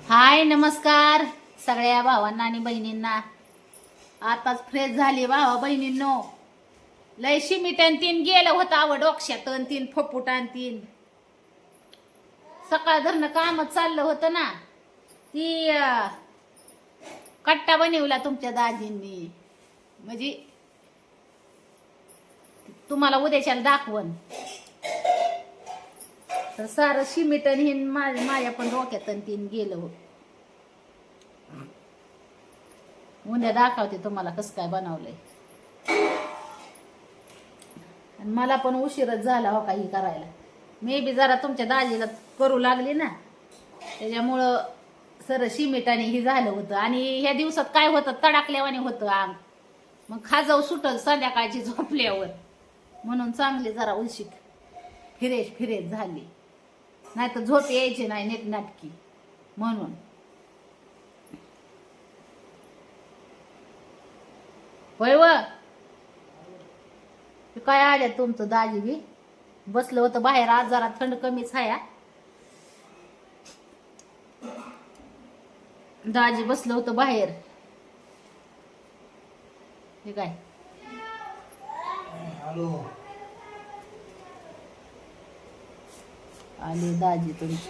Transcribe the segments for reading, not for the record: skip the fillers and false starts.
हाय नमस्कार सगळ्या भावांना आणि बहिणींना. आताच फ्रेश झाली भावा बहिणींनो. लय शिमिटन तीन गेलं होतं आवड डोक्यातन तीन फपुटान तीन. सकाळ धरणं कामच चाललं होतं ना. ती कट्टा बनवला तुमच्या दाजींनी, म्हणजे तुम्हाला उद्याच्याला दाखवण. तर सारं शिमिटन हे माझ्या पण डोक्यातन तीन गेलं हो. उद्या दाखवते तुम्हाला कसं काय बनवलंय. आणि मला पण उशीरच झाला हो काही करायला. मी बी जरा तुमच्या दाजीला करू लागली ना, त्याच्यामुळं सर शिमिटाने ही झालं होतं. आणि ह्या दिवसात काय होतं, तडाकल्यावाने होतं अंग. मग खाजाव सुटल संध्याकाळची झोपल्यावर, म्हणून चांगली जरा उलशीक फिरेश झाली. नाही तर झोप यायची नाही नीट नाटकी म्हणून. होय व काय आल्या तुमचं दाजी बी बसलं होतं बाहेर. आज जरा थंड कमीच आहे. दाजी बसलं होतं बाहेर. हे काय आले दाजी तुमची.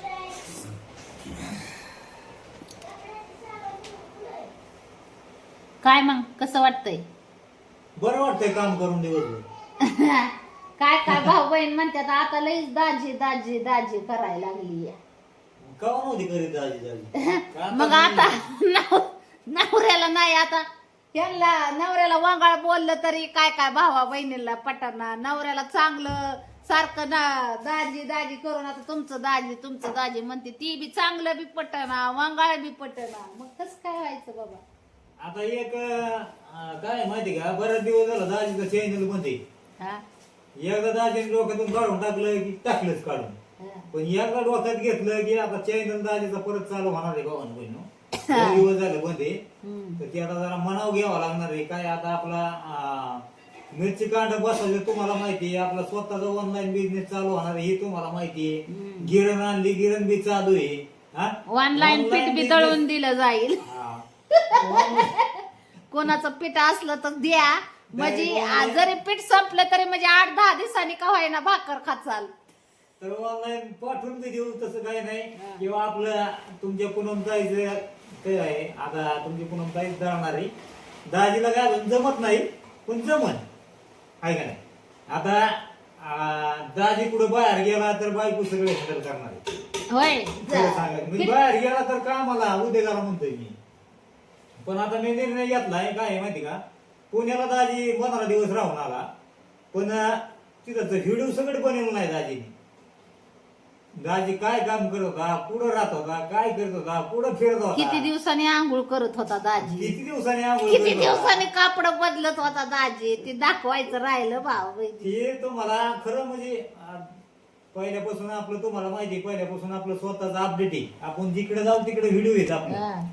काय मग कसं वाटतंय? बरं वाटतंय काम करून दिवसभर. काय काय भाऊ बहीण म्हणतात आता लईच दाजी दाजी दाजी करायला लागली. कावा नव्हती करीत दाजी दाजी. मग आता नवऱ्याला नाही, आता यांना नवऱ्याला वांगाळ बोललं तरी काय काय भावा बहिणीला पटाना. नवऱ्याला चांगलं सारखं ना दाजी दाजी करून आता तुमचं दाजी म्हणते. ती बी चांगलं बी पटना वांगाळ बी पटना. मग कसं काय व्हायचं बाबा? आता एक काय माहिती का, बराच दिवस झाला दाजीचं चॅनल मध्ये. हा एकदा दाजीने डोक्यातून काढून टाकलं की टाकलंच काढून. हा. पण एकदा डोक्यात घेतलं की आता चॅनल दाजीचा परत चालू होणार आहे भावांनो बहिणो. दिवस झाले बंदे. तर ते आता जरा मनाव घ्यावं लागणार आहे. काय आता आपला मिरची कांड बसवलं तुम्हाला माहिती आहे. आपला स्वतःचा ऑनलाईन बिझनेस चालू होणार आहे हे तुम्हाला माहिती आहे. गिरण आणली, गिरण बी चालू आहे. ऑनलाईन पीठ बी तळून दिलं जाईल. हा. कोणाचं पीठ असलं तर द्या, म्हणजे जरी पीठ संपलं तरी म्हणजे 8-10 दिवसांनी का होईना भाकर खाचाल. तर ऑनलाईन पाठवून बी देऊ, तसं काही नाही. किंवा आपलं तुमच्या पुनम जायचं ते आहे. आता तुमची पुनम जायच जाणार आहे. दाजीला काय अजून जमत नाही, पण जमन आहे का नाही. आता दाजी कुठं बाहेर गेला तर बायको सगळे हँडल करणार आहे. होय म्हणजे बाहेर गेला तर कामाला उद्योगाला म्हणतोय मी. पण आता मी निर्णय घेतलाय काय आहे माहिती का, पुण्याला दाजी 15 दिवस राहून आला. पण तिथं व्हिडिओ सगळं बनवलं नाही दाजीने. दाजी काय काम करत होता, कुठं राहत होता, काय करत होता, कुठं फिरत होता, किती दिवसांनी आंघोळ करत होता दाजी, किती दिवसांनी आंघोळ किती करत होता. दिवसांनी कापड बदलत होता दाजी, ते दाखवायचं राहिलं भाऊ. हे तुम्हाला खरं म्हणजे पहिल्यापासून आपलं तुम्हाला माहिती आहे, पहिल्यापासून आपलं स्वतःच अपडेट आहे. आपण जिकडे जाऊ तिकडे व्हिडिओ येत आपलं.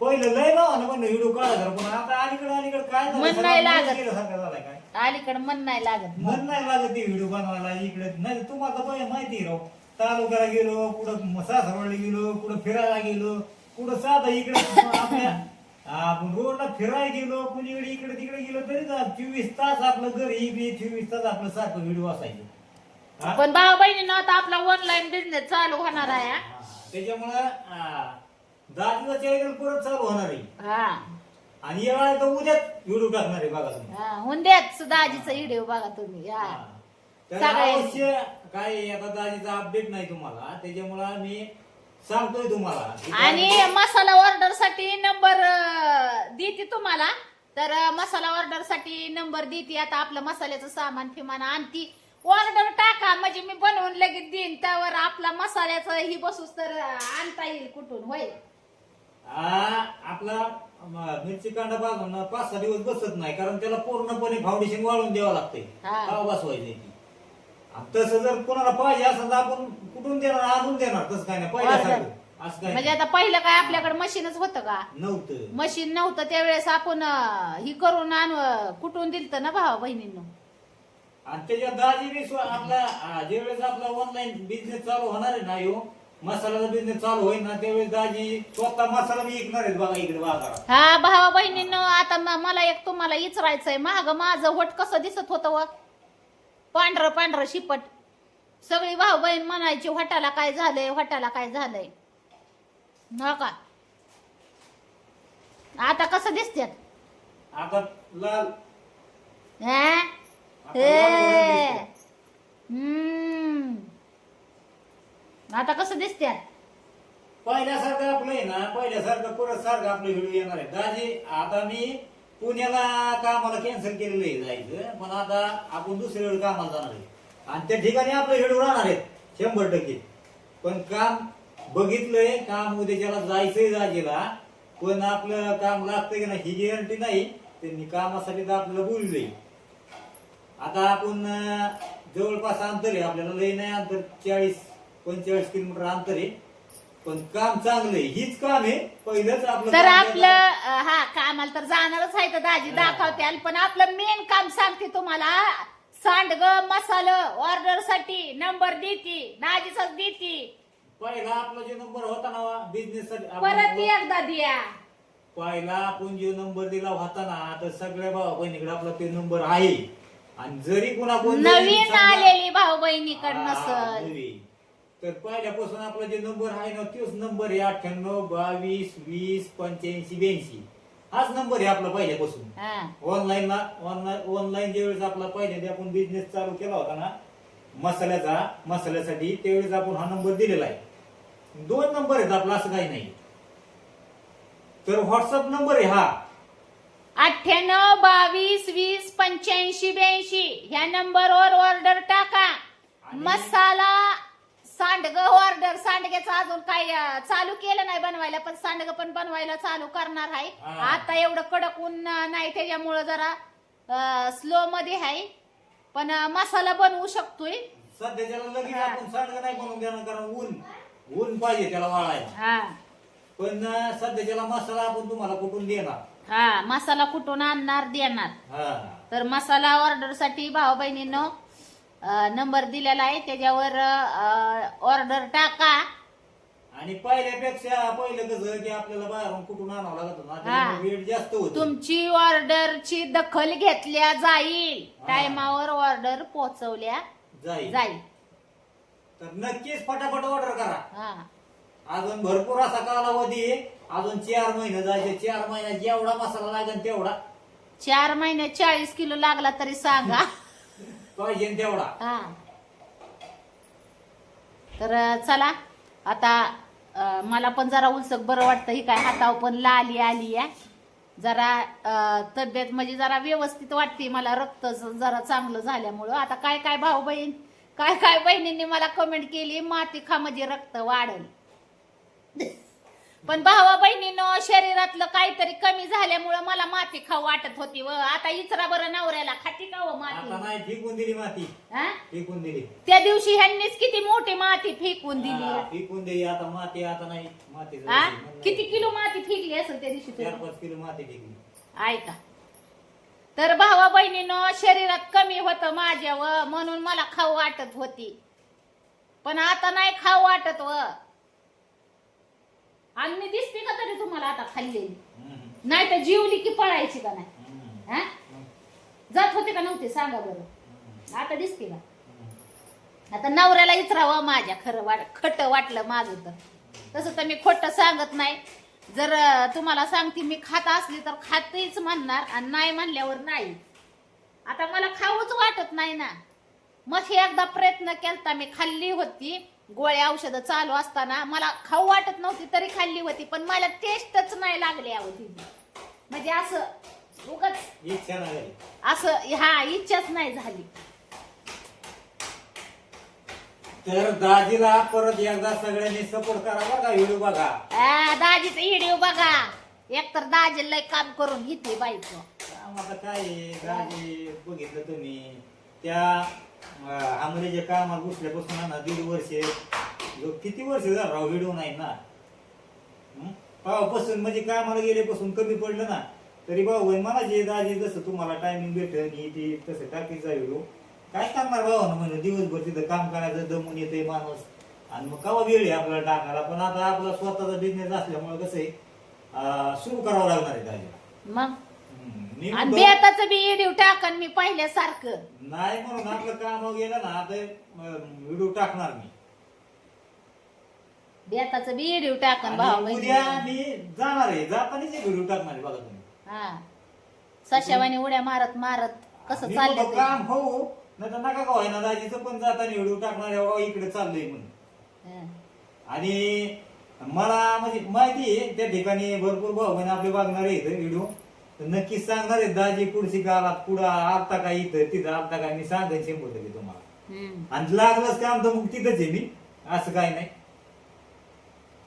पहिलं लय भावानं म्हणलं व्हिडिओ काढा, पण आता अलीकडे काय झालं, मन नाही लागत. केल्यासारखं झालंय काय. अलीकडे मन नाही लागत. मन नाही लागत ते व्हिडिओ बनवायला. इकडे नाही तुम्हाला तर माहिती आहे राव. तालुक्याला गेलो, कुठं सासरवाडी गेलो, कुठं फिरायला गेलो, कुठं साधा इकडे आपल्या आपण रोडला फिरायला गेलो, कुणीकडे इकडे तिकडे गेलो तरी 24 तास आपलं घरी बी 24 तास आपलं सारखं व्हिडिओ असायचं. पण भाऊ बहिणीनं आता आपला ऑनलाईन बिझनेस चालू होणार आहे. त्याच्यामुळं दाजीचा चॅनल परत चालू होणार आहे. हा आणि या वेळेला तर उद्याच व्हिडिओ टाकणार आहे बघा तुम्ही. हुंद्याच दाजीचा व्हिडिओ बघा तुम्ही. तर अवश्य काय आता दाजीचा अपडेट नाही तुम्हाला, त्याच्यामुळं मी सांगतोय तुम्हाला. आणि मसाला ऑर्डर साठी नंबर देते तुम्हाला. तर मसाला ऑर्डर साठी नंबर देते. आता आपलं मसाल्याचं सामान फिमान आणती, ऑर्डर टाका म्हणजे मी बनवून लगेच देईन. त्यावर आपला मसाल्याचं ही बसूस तर आणता येईल कुठून. होय आपला मिरची कांदा भाजून 5-6 दिवस बसत नाही, कारण त्याला पूर्णपणे फाउंडेशन वाळून द्यावं लागतंय. बसवायचं ती. तसं जर कोणाला पाहिजे असं तर आपण कुठून देणार, आणून देणार. तसं काय नाही पहिल्यासारखं असं काय म्हणजे. आता पहिलं काय आपल्याकडे मशीनच होतं का? नव्हतं. मशीन नव्हतं त्यावेळेस आपण ही करून कुठून दिलत ना भावा बहिणींनो. आणि त्याच्या दाजीने आपला ज्यावेळेस आपला ऑनलाईन बिझनेस चालू होणार आहे ना, मसाल्याचा बिझनेस चालू होईल ना त्यावेळेस दाजी स्वतः मसाला मी विकणार आहेत बघा इकडे बाजारात. हा भावा बहिणींनो, आता मला एक तुम्हाला विचारायचंय, महाग माझं वट कसं दिसत होतं व पांढरं पांढरं शिपट. सगळी भाऊ बहीण म्हणायची वटाला काय झालंय, वटाला काय झालंय. हो का? आता कसं दिसतात? आता लाल हा? आता लाल भडक दिसते. आता कसं दिसतात? पहिल्यासारखं आपलं आहे ना, पहिल्यासारखं परत सारखं आपलं व्हिडिओ येणार आहे दाजी. आता मी पुण्याला कामाला कॅन्सल केलेलं आहे जायचं, पण आता आपण दुसरीकडे कामाला जाणार आहे आणि त्या ठिकाणी आपलं व्हिडिओ राहणार आहेत 100%. पण काम बघितलंय, काम उद्याच्याला जायचंय दाजीला, पण आपलं काम लागतंय की नाही ही गॅरंटी नाही. त्यांनी कामासाठी तर आपल्याला बोललंय. आता आपण जवळपास अंतर आहे आपल्याला, लई नाही अंतर, 40-45 किलोमीटर अंतर आहे, पण काम चांगलं आहे. हीच काम आहे पहिलंच आपलं. तर आपलं हा कामाला तर जाणारच आहे तर दाजी दाखवते, पण आपलं मेन काम सांगते तुम्हाला. सांडग मसाला ऑर्डर साठी नंबर देती, दाजीच देती. पहिला आपला जो नंबर होता ना बिझनेस साठी, परत एकदा द्या. पहिला आपण जो नंबर दिला होता ना, तर सगळ्या भाऊ बहिणीकडे आपला ते नंबर आहे. आणि जरी कुणा कोण नवीन आलेली भाऊ बहिणीकडे नसल तर पहिल्यापासून आपला जे नंबर आहे ना तोच नंबर आहे 98 22 20 85 82. हाच नंबर आहे आपला पहिल्यापासून. ऑनलाईन ज्यावेळेस आपला पहिल्यांदा आपण बिझनेस चालू केला होता ना मसाल्यासाठी, त्यावेळेस आपण हा नंबर दिलेला आहे. 2 नंबर आहेत आपला, असं काही नाही. तर व्हॉट्सअप नंबर आहे हा 98 22 20 85 82. ह्या नंबरवर ऑर्डर टाका. मसाला सांडग ऑर्डर. सांडग्याचं अजून काय चालू केलं नाही बनवायला, पण सांडग पण बनवायला चालू करणार आहे. आता एवढं कडक ऊन नाही त्याच्यामुळं जरा स्लो मध्ये आहे, पण मसाला बनवू शकतोय. सध्याच्याला लगेच आपण सांडग नाही बनवून देणार, कारण ऊन पाहिजे त्याला वाळायला. पण सध्याच्याला मसाला आपण तुम्हाला कुठून देणार? हा, मसाला कुठून आणणार, देणार. तर मसाला ऑर्डर साठी भाऊ बहिणींनो नंबर दिलेला आहे, त्याच्यावर ऑर्डर टाका. आणि पहिल्यापेक्षा पहिलं कसं की आपल्याला बाहेरून कुठून आणावं लागत ना, वेळ जास्त होतो. तुमची ऑर्डरची दखल घेतल्या जाईल, टायमावर ऑर्डर पोहोचवल्या जाईल. तर नक्कीच फटाफट ऑर्डर करा. अजून भरपूर असा कालावधी आहे, अजून 4 महिने जायचे. 4 महिन्यात जेवढा मसाला लागेल तेवढा. 4 महिन्यात 40 किलो लागला तरी सांगा. पाहिजे तेवढा. तर चला आता मला पण जरा उलसक बरं वाटतं. ही काय हातावर पण लाली आली या, जरा तब्येत म्हणजे जरा व्यवस्थित वाटते मला, रक्त जरा चांगलं झाल्यामुळं. आता काय काय भाऊ बहीण काय बहिणींनी मला कमेंट केली, माती खा म्हणजे रक्त वाढल. पण भावा बहिणीनं शरीरातलं काहीतरी कमी झाल्यामुळं मला माती खाऊ वाटत होती. व आता इचरा बरं नवऱ्याला, खाती का व माती? नाही, फेकून दिली माती. फेकून दिली त्या दिवशी ह्यांनीच किती मोठी माती फेकून दिली. फेकून दिली. आता माती आता नाही. माती किती किलो माती फेकली असेल त्या दिवशी? 4-5 किलो माती फेकली. ऐका, तर भावा बहिणीनं शरीरात कमी होतं माझ्या, व म्हणून मला खाऊ वाटत होती. पण आता नाही खाऊ वाटत. व आणि मी दिसते का तरी तुम्हाला आता खाल्लेली? नाही तर जीवली की पळायची का नाही? जात होते का नव्हते सांगा बरं? आता दिसते का? आता नवऱ्याला इचरावं माझ्या, खट वाटलं माझं तर. तसं तर मी खोटं सांगत नाही. जर तुम्हाला सांगते मी खात असली तर खातेच म्हणणार, आणि नाही म्हणल्यावर नाही. आता मला खाऊच वाटत नाही ना. मग एकदा प्रयत्न केलता, मी खाल्ली होती गोळ्या औषधं चालू असताना. मला खाऊ वाटत नव्हती तरी खाल्ली होती, पण मला टेस्टच नाही लागली होती. म्हणजे असं उगाच इच्छा नाही, असं इच्छाच नाही झाली. तर दाजीला परत एकदा सगळ्यांनी सपोर्ट करा बघा, व्हिडिओ बघा. दाजीचा व्हिडिओ बघा. एकतर दाजी लय काम करून घेते बाईचं. आता काय दाजी बघितलं तुम्ही त्या आम्हाला जे कामात घुसल्यापासून ना 1.5 वर्ष, किती वर्ष झालं राव व्हिडिओ नाही ना. पासून म्हणजे कामाला गेल्यापासून कमी पडलं ना, तरी भाऊ मला जे दाजी जसं तुम्हाला टायमिंग भेटेल तसं टाकीचा व्हिडिओ. काय करणार भाऊ ना, म्हणजे दिवसभर तिथं काम करायचं, दमून येते माणूस. आणि मग केव्हा वेळ आहे आपल्याला टाकायला. पण आता आपला स्वतःचा बिझनेस असल्यामुळे कसं आहे सुरू करावं लागणार आहे दाजीला. मग मी आणि म्हणतो, बेताचं बी व्हिडिओ टाकन मी पहिल्यासारखं. नाही म्हणून आपलं काम गेलं ना आता व्हिडिओ टाकणार मी. बेताचं बी व्हिडिओ टाकन आणि भाऊ उद्या मी जाणार आहे, जातानीच व्हिडिओ टाकणार आहे बघा तुम्ही. हा सशावानी उड्या मारत मारत कसं मी चाललंय म्हणतो काम हो नाही तर नका का व्हायना दाजीचं पण जाताना व्हिडिओ टाकणार आहे बाबा इकडे चाललंय म्हणून. ते. आणि मला म्हणजे माहिती आहे त्या ठिकाणी भरपूर भाऊ बहिणी आपले बघणार आहेत व्हिडिओ, तर नक्कीच सांगणार आहे दाजी पुढची कालात पुढं आलता काय इथं तिथं आलता काय, मी सांगेन 100% तुम्हाला. हम्म. आणि लागलंच काम तर मग तिथंच आहे मी, असं काय नाही.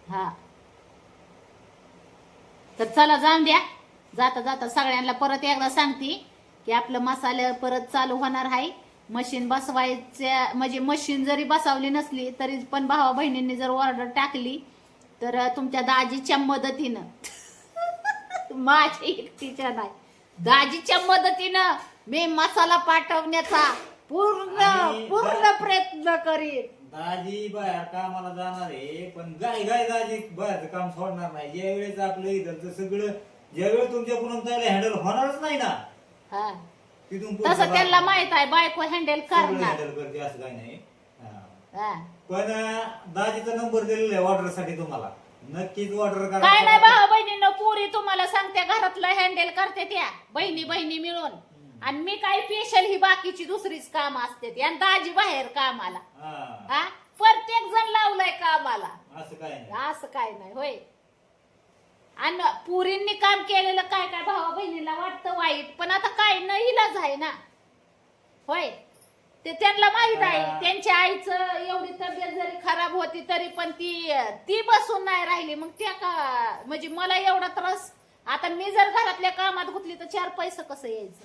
हा तर चला जाऊन द्या. जाता जाता सगळ्यांना परत एकदा सांगते की आपलं मसाले परत चालू होणार आहे. मशीन बसवायच्या म्हणजे मशीन जरी बसवली नसली तरी पण भावा बहिणींनी जर ऑर्डर टाकली तर तुमच्या दाजीच्या मदतीनं माझ्या एकटीच्या नाही, दाजीच्या मदतीनं मी मसाला पाठवण्याचा पूर्ण आणि पूर्ण प्रयत्न करीन. दाजी बाहेर कामाला जाणार आहे, पण गाय गाय दाजी बाहेरचं काम सोडणार नाही. ज्या वेळेस आपलं इथं सगळं ज्यावेळेस तुमच्याकडून त्याला हँडल होणारच नाही ना, हा तिथून तसं त्यांना माहित आहे बायको हँडल करणार. हँडल करते असं काही नाही. हा. हा. पण दाजीचा नंबर दिलेला आहे ऑर्डर साठी, तुम्हाला नक्कीच ऑर्डर करा. काय नाही भाऊ बहिणीनं पुरी तुम्हाला सांगते घरातलं हँडल करते त्या बहिणी बहिणी मिळून. आणि मी काय स्पेशल ही बाकीची दुसरीच काम असते ती. आणि दाजी बाहेर कामाला. हा प्रत्येक जण लावलाय कामाला, असं काय नाही. असं काय नाही होय. आणि पुरींनी काम केलेलं काय काय भावा बहिणीला वाटतं वाईट, पण आता काय न इलाज आहे ना होय. ते त्यांना माहित आहे त्यांच्या आईचं एवढी तब्येत जरी खराब होती तरी पण ती बसून नाही राहिली. मग त्या का म्हणजे मला एवढा त्रास, आता मी जर घरातल्या कामात गुंतली तर 4 पैसे कसं यायचं.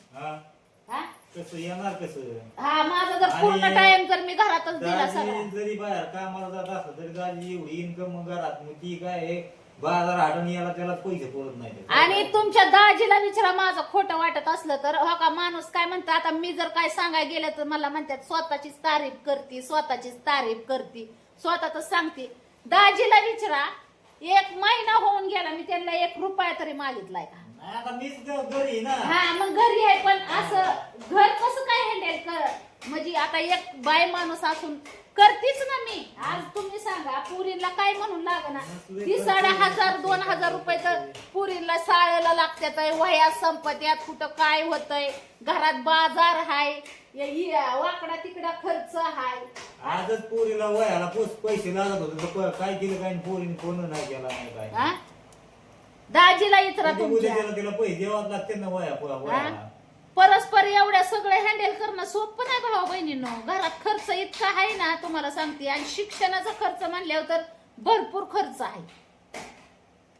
हा कसं येणार कसं. हा माझा जर पूर्ण टाइम जर मी घरातच दिला सगळा. दाजी जरी बाहेर कामाला जात असलं तरी दाजी एवढी इन्कम घरात, मग ती काय बाजार हाटून याला त्याला पैसे पुरत नाही. आणि तुमच्या दाजीला विचारा माझं खोटं वाटत असलं तर. हो का माणूस काय म्हणतो, आता मी जर काय सांगायला गेलं तर मला म्हणतात स्वतःचीच तारीफ करते स्वतःचीच तारीफ करते, स्वतःच सांगते. दाजीला विचारा 1 महिना होऊन गेला मी त्यांना 1 रुपया तरी मागितलाय का. आता मीच घरी ना. हा मग घरी आहे, पण असं घर कसं काय हँडल कर म्हणजे आता एक बाय माणूस असून करतीच ना मी. आज तुम्ही सांगा पुरीला काय म्हणून लागना, ती 1500-2000 रुपये तर पुरीला शाळेला लागतात, वह्या संपत्यात, कुठं काय होतंय, घरात बाजार हाय, वाकडा तिकडा खर्च हाय. आजच पोरीला वयाला पैसे लागत होते तर काय केलं काय पोरीने फोन नाही केला नाही काय. हा दाजीला इतरा उद्या तुमच्या त्याला तिला पैसे द्यावाच लागते ना वयाला. परस्पर एवढ्या सगळे हँडल करणं सोपं नाही भाऊ बहिणींनो. घरात खर्च इतका आहे ना तुम्हाला सांगते. आणि शिक्षणाचा खर्च म्हणल्यावर तर भरपूर खर्च आहे.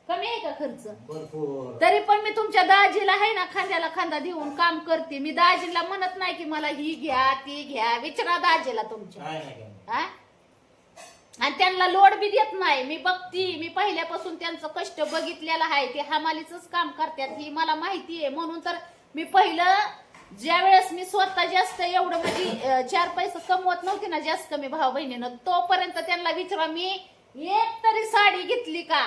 कमी आहे का खर्च? भरपूर. तरी पण मी तुमच्या दाजीला आहे ना खांद्याला खांदा देऊन काम करते. मी दाजीला म्हणत नाही की मला ही घ्या ती घ्या, विचारा दाजीला तुमच्या. काय नाही काय. हा आणि त्यांना लोड बी देत नाही. मी बघती, मी पहिल्यापासून त्यांचं कष्ट बघितलेलं आहे. ते हमालीच काम करतात ही मला माहिती आहे. म्हणून तर मी पहिलं ज्या वेळेस मी स्वतः जास्त एवढं म्हणजे 4 पैसे कमवत नव्हती ना जास्त कमी भाऊ बहिणीनं, तोपर्यंत त्यांना विचारा मी एक तरी साडी घेतली का.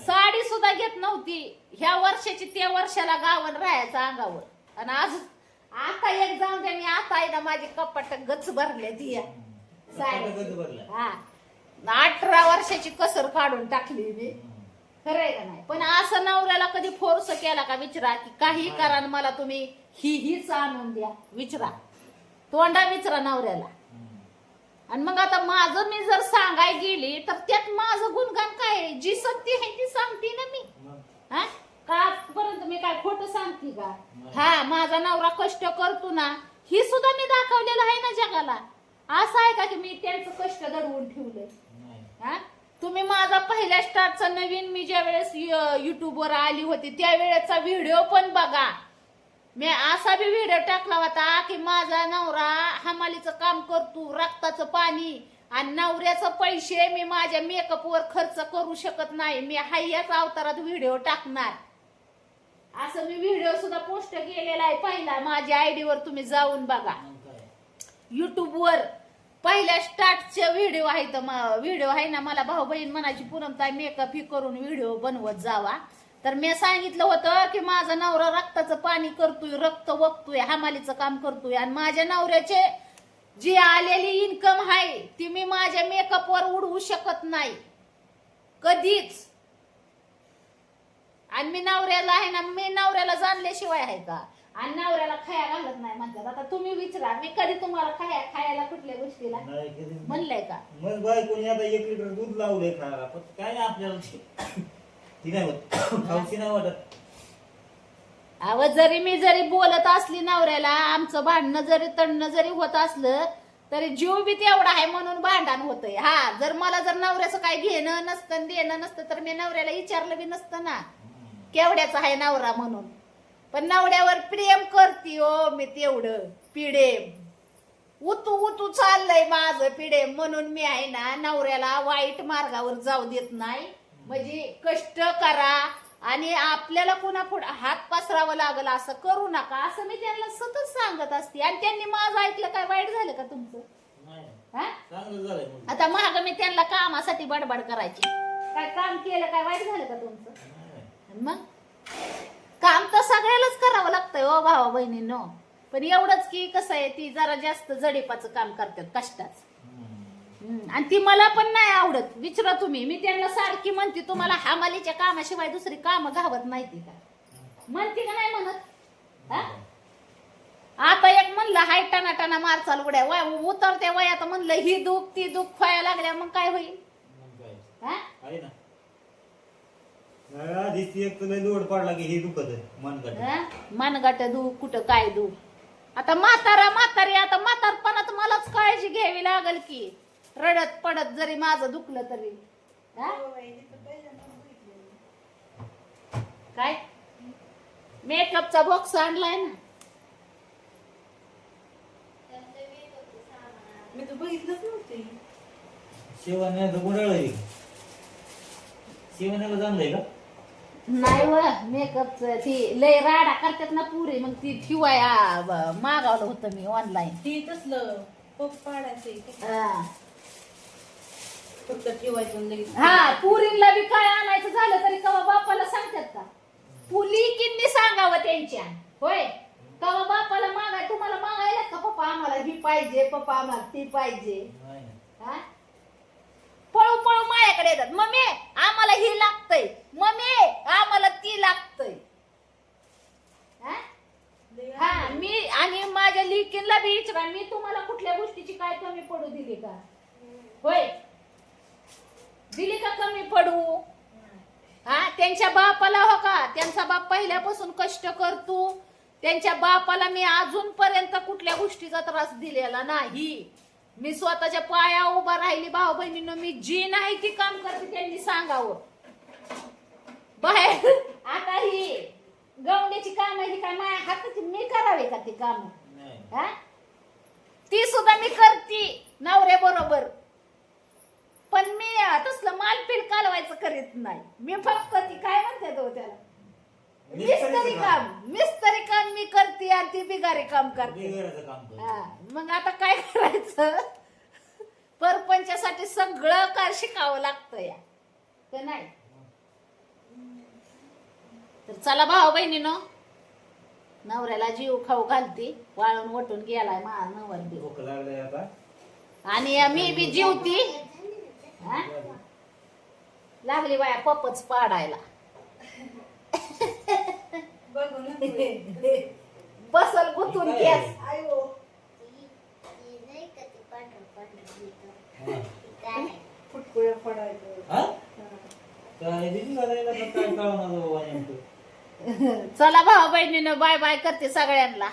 साडी सुद्धा घेत नव्हती. ह्या वर्षाची त्या वर्षाला गावन राहायचं अंगावर. आणि आज आता एक जाऊन द्या, मी आता आहे ना माझी कपाट गच भरले ती साडी. हा 18 वर्षाची कसर काढून टाकली मी. खरंय का नाही. पण असं नवऱ्याला कधी फोर्स केला का विचारा की काही करा मला तुम्ही हीच आणून द्या, विचारा तोंडा विचारा नवऱ्याला. आणि मग आता माझं मी जर सांगाय गेली तर त्यात माझं गुणगान काय आहे, जी सत्य आहे ती सांगते ना मी. हा का आजपर्यंत मी काय खोटं सांगते का. हा माझा नवरा कष्ट करतो ना ही सुद्धा मी दाखवलेलं आहे ना जगाला. असं आहे का की मी त्यांचं कष्ट दडवून ठेवलंय. हा तुम्ही माझा पहिल्या स्टार्टचा नवीन मी ज्या वेळेस युट्यूबवर आली होती त्यावेळेचा व्हिडिओ पण बघा. मी असा बी व्हिडिओ टाकला होता की माझा नवरा हमालीचं काम करतो, रक्ताचं पाणी आणि नवऱ्याचं पैसे मी माझ्या मेकअपवर खर्च करू शकत नाही, मी हाययाच अवतारात व्हिडिओ टाकणार. असं मी व्हिडिओ सुद्धा पोस्ट केलेला आहे पहिला माझ्या आयडीवर, तुम्ही जाऊन बघा युट्यूबवर. पहिल्या स्टार्टचे व्हिडिओ आहे ना, मला भाऊ बहीण म्हणायची पूनमताई मेकअप ही करून व्हिडिओ बनवत जावा. तर मी सांगितलं होतं की माझा नवरा रक्ताचं पाणी करतोय, रक्त वगतोय, हमालीचं काम करतोय, आणि माझ्या नवऱ्याचे जी आलेली इन्कम आहे ती मी माझ्या मेकअपवर उडवू शकत नाही कधीच. आणि मी नवऱ्याला जाणल्याशिवाय आहे का? आणि नवऱ्याला खाया घालत नाही म्हणतात. आता तुम्ही विचारा, मी कधी तुम्हाला खायला कुठल्या गोष्टीला म्हणलंय का? मग बायकोनी आता 1 लिटर दूध लावलंय खायला, पण काय नाही आपल्याला ती नाही होत, खाऊची नाही वाटत. अव जरी बोलत असली नवऱ्याला, आमचं भांडणं जरी तणणं जरी होत असलं तरी जीव बी तेवढा आहे म्हणून भांडण होतंय. हा, जर नवऱ्याचं काय घेणं नसतं देणं नसतं तर मी नवऱ्याला विचारलं बी नसतं ना केवढ्याचा आहे नवरा म्हणून. पण नवऱ्यावर प्रेम करती हो मी, तेवढं पिडेम उतू चाललंय माझं पिडेम, म्हणून मी आहे ना नवऱ्याला वाईट मार्गावर जाऊ देत नाही. म्हणजे कष्ट करा आणि आपल्याला पुन्हा पुढे हात पसरावं लागल असं करू नका, असं मी त्यांना सतत सांगत असते. आणि त्यांनी माझं ऐकलं, काय वाईट झालं का तुमचं? आता महाग मी त्यांना कामासाठी बडबड करायची, काय काम केलं काय वाईट झालं का तुमचं? मग काम तर सगळ्यालाच करावं लागतंय हो भावा बहिणींनो. पण एवढंच की कसं आहे, ती जरा जास्त जडीपाचं काम करतात, कष्टाच. आणि ती मला पण नाही आवडत. विचारा तुम्ही, मी त्यांना सारखी म्हणते तुम्हाला हमालीच्या कामाशिवाय दुसरी कामं घावत नाही का? म्हणते का नाही म्हणत? आता एक म्हणलं हाय टनाटना मार चालू उड्या उतरत्या वयात म्हणलं ही दुख ती दुख व्हायला लागल्या, मग काय होईल? लोड पडला की हे दुखत मनगट दुख, कुठं काय दुख. आता म्हातारी आता म्हातारपणात मलाच काळजी घ्यावी लागल की, रडत पडत जरी माझं दुखलं तरी. काय मेकअपचा बॉक्स आणलाय ना, मी तर बघितलंच नव्हते. शेवण्याचं गुंडाळ शेवण्याला जमलंय का? नाही व मेकअपच ती लय राडा करतात ना पुरी, मग ती ठेवाय मागवलं होतं मी ऑनलाईन. ती तसलं पाडायचं फक्त ठेवायचं. हा, पुरीला बी काय आणायचं झालं तरी कवा बापाला सांगतात का? पुली किन्नी सांगावं त्यांच्या, होय. कवा बापाला मागाय, तुम्हाला मागायला का पप्पा आम्हाला ही पाहिजे, पप्पा आम्हाला ती पाहिजे? हा, पळू पळू माझ्याकडे येतात, मम्मी आम्हाला ही लागतंय, मम्मी आम्हाला ती लागतंय. हा, मी आणि माझ्या लिकीला बी विचारा, मी तुम्हाला कुठल्या गोष्टीची काय कमी पडू दिली का? होय, दिली का कमी पडू? हा, त्यांच्या बापाला हो का, त्यांचा बाप पहिल्यापासून कष्ट करतो, त्यांच्या बापाला मी अजूनपर्यंत कुठल्या गोष्टीचा त्रास दिलेला नाही. मी स्वतःच्या पाया उभा राहिली भाऊ बहिणींनो, मी जी नाही ती काम करते त्यांनी सांगावं. बाहेर आता ही गवंड्याची काम ही काय माझ्या हाताची मी करावे का ती काम? ती सुद्धा मी करते नवऱ्या बरोबर, पण मी तसलं मालपील कालवायचं करीत नाही. मी फक्त ती काय म्हणते तो त्याला मिस्त्री काम मी करते आणि ती बिगारी काम करते. मग आता काय करायचं? परपंचासाठी सगळं काय शिकावं लागतं या का नाही? तर चला भाऊ बहिणीनो, नवऱ्याला जीव खाऊ घालती, वाळून वटून गेलाय माझा नवर. आणि मी बी जीवती लागली बाया पपच पाडायला. बसल गुतून केस. फुटकुळ्या पडायचं. चला भाऊ बहिणीनं बाय बाय करते सगळ्यांना.